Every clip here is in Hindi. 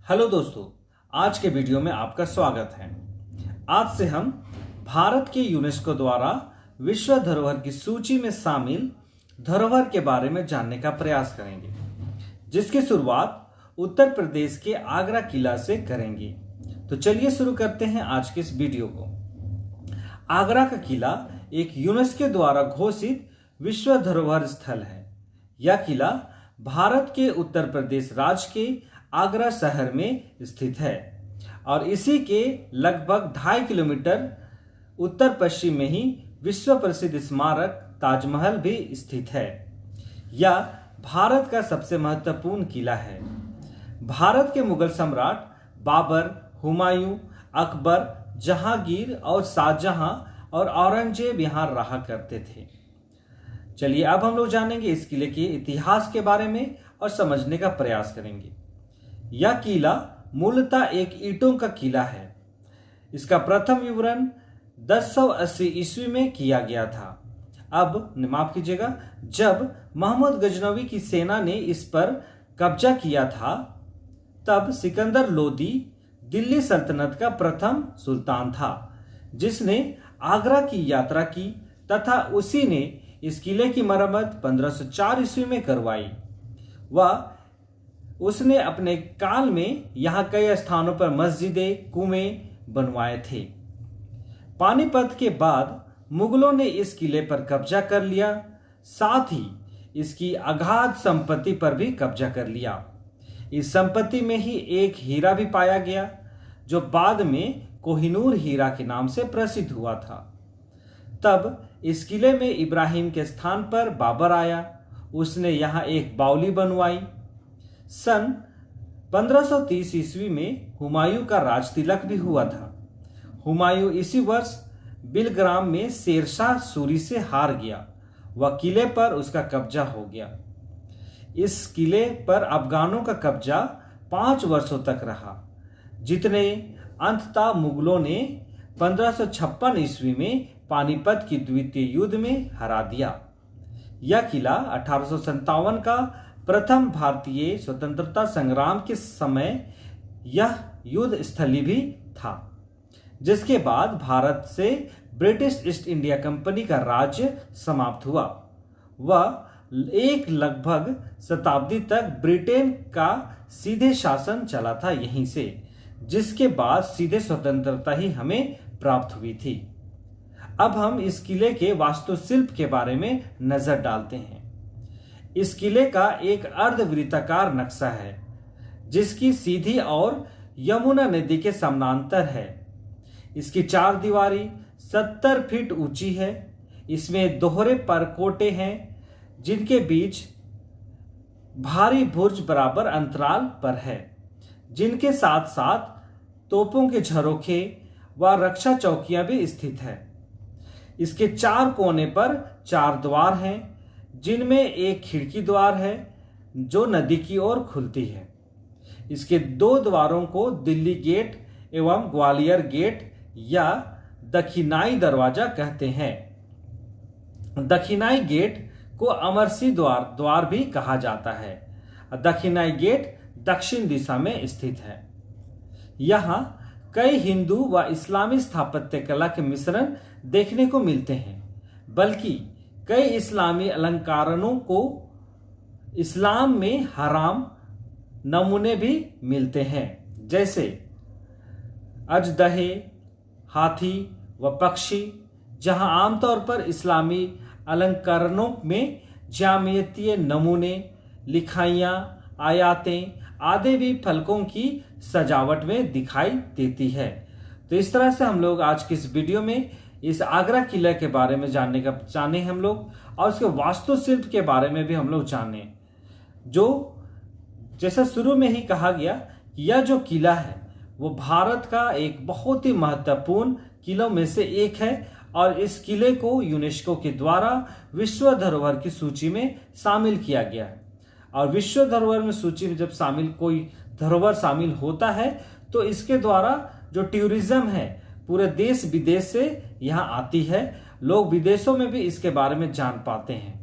हेलो दोस्तों, आज के वीडियो में आपका स्वागत है। आज से हम भारत के यूनेस्को द्वारा विश्व धरोहर की सूची में शामिल धरोहर के बारे में जानने का प्रयास करेंगे, जिसकी शुरुआत उत्तर प्रदेश के आगरा किला से करेंगे। तो चलिए शुरू करते हैं आज के इस वीडियो को। आगरा का किला एक यूनेस्को द्वारा घोषित विश्व धरोहर स्थल है। यह किला भारत के उत्तर प्रदेश राज्य के आगरा शहर में स्थित है और इसी के लगभग 2.5 किलोमीटर उत्तर पश्चिम में ही विश्व प्रसिद्ध स्मारक ताजमहल भी स्थित है। यह भारत का सबसे महत्वपूर्ण किला है। भारत के मुगल सम्राट बाबर, हुमायूं, अकबर, जहांगीर और शाहजहां और औरंगजेब यहाँ रहा करते थे। चलिए अब हम लोग जानेंगे इस किले के इतिहास के बारे में और समझने का प्रयास करेंगे। यह किला मूलतः एक ईंटों का किला है। इसका प्रथम विवरण 1080 ईस्वी में किया गया था। अब माफ कीजिएगा, जब मोहम्मद गजनवी की सेना ने इस पर कब्जा किया था, तब सिकंदर लोदी दिल्ली सल्तनत का प्रथम सुल्तान था, जिसने आगरा की यात्रा की तथा उसी ने इस किले की मरम्मत 1504 ईस्वी में करवाई। उसने अपने काल में यहाँ कई स्थानों पर मस्जिदें, कुएं बनवाए थे। पानीपत के बाद मुगलों ने इस किले पर कब्जा कर लिया, साथ ही इसकी अगाध संपत्ति पर भी कब्जा कर लिया। इस संपत्ति में ही एक हीरा भी पाया गया, जो बाद में कोहिनूर हीरा के नाम से प्रसिद्ध हुआ था। तब इस किले में इब्राहिम के स्थान पर बाबर आया। उसने यहाँ एक बावली बनवाई। सन 1530 ईस्वी में हुमायूं का राज तिलक भी हुआ था। हुमायूं इसी वर्ष बिलग्राम में शेरशाह सूरी से हार गया। वह किले पर उसका कब्जा हो गया। इस किले पर अफगानों का कब्जा 5 वर्षों तक रहा, जितने अंततः मुगलों ने 1556 ईस्वी में पानीपत की द्वितीय युद्ध में हरा दिया। यह किला 1857 का प्रथम भारतीय स्वतंत्रता संग्राम के समय यह युद्ध स्थली भी था, जिसके बाद भारत से ब्रिटिश ईस्ट इंडिया कंपनी का राज्य समाप्त हुआ। वह एक लगभग शताब्दी तक ब्रिटेन का सीधे शासन चला था यहीं से, जिसके बाद सीधे स्वतंत्रता ही हमें प्राप्त हुई थी। अब हम इस किले के वास्तुशिल्प के बारे में नजर डालते हैं। इस किले का एक अर्धवृत्ताकार नक्शा है, जिसकी सीधी और यमुना नदी के समानांतर है। इसकी 4 दीवारी 70 फीट ऊंची है। इसमें दोहरे परकोटे हैं, जिनके बीच भारी बुर्ज बराबर अंतराल पर है, जिनके साथ साथ तोपों के झरोखे व रक्षा चौकियां भी स्थित है। इसके 4 कोने पर 4 द्वार हैं, जिनमें एक खिड़की द्वार है जो नदी की ओर खुलती है। इसके 2 द्वारों को दिल्ली गेट एवं ग्वालियर गेट या दक्षिणाई दरवाजा कहते हैं। दक्षिणाई गेट को अमरसी द्वार भी कहा जाता है। दक्षिणाई गेट दक्षिण दिशा में स्थित है। यहाँ कई हिंदू व इस्लामी स्थापत्य कला के मिश्रण देखने को मिलते हैं, बल्कि कई इस्लामी अलंकारों को इस्लाम में हराम नमूने भी मिलते हैं, जैसे अजदहे, हाथी व पक्षी, जहां आमतौर पर इस्लामी अलंकरणों में ज्यामितीय नमूने, लिखाइयां, आयातें आदि भी फलकों की सजावट में दिखाई देती है। तो इस तरह से हम लोग आज की इस वीडियो में इस आगरा किले के बारे में जाने हम लोग, और उसके वास्तुशिल्प के बारे में भी हम लोग जाने। जो जैसा शुरू में ही कहा गया कि यह जो किला है वो भारत का एक बहुत ही महत्वपूर्ण किलों में से एक है, और इस किले को यूनेस्को के द्वारा विश्व धरोहर की सूची में शामिल किया गया है। और विश्व धरोहर में सूची में जब कोई धरोहर शामिल होता है, तो इसके द्वारा जो टूरिज्म है पूरे देश विदेश से यहाँ आती है। लोग विदेशों में भी इसके बारे में जान पाते हैं।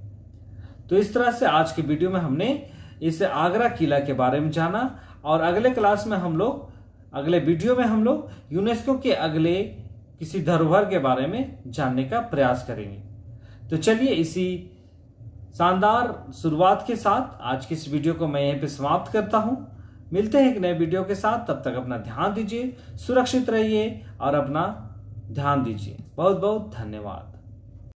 तो इस तरह से आज के वीडियो में हमने इस आगरा किला के बारे में जाना और अगले क्लास में हम लोग, अगले वीडियो में हम लोग यूनेस्को के अगले किसी धरोहर के बारे में जानने का प्रयास करेंगे। तो चलिए इसी शानदार शुरुआत के साथ आज की इस वीडियो को मैं यहीं पे समाप्त करता हूं। मिलते हैं एक नए वीडियो के साथ, तब तक अपना ध्यान दीजिए, सुरक्षित रहिए और अपना ध्यान दीजिए। बहुत बहुत धन्यवाद।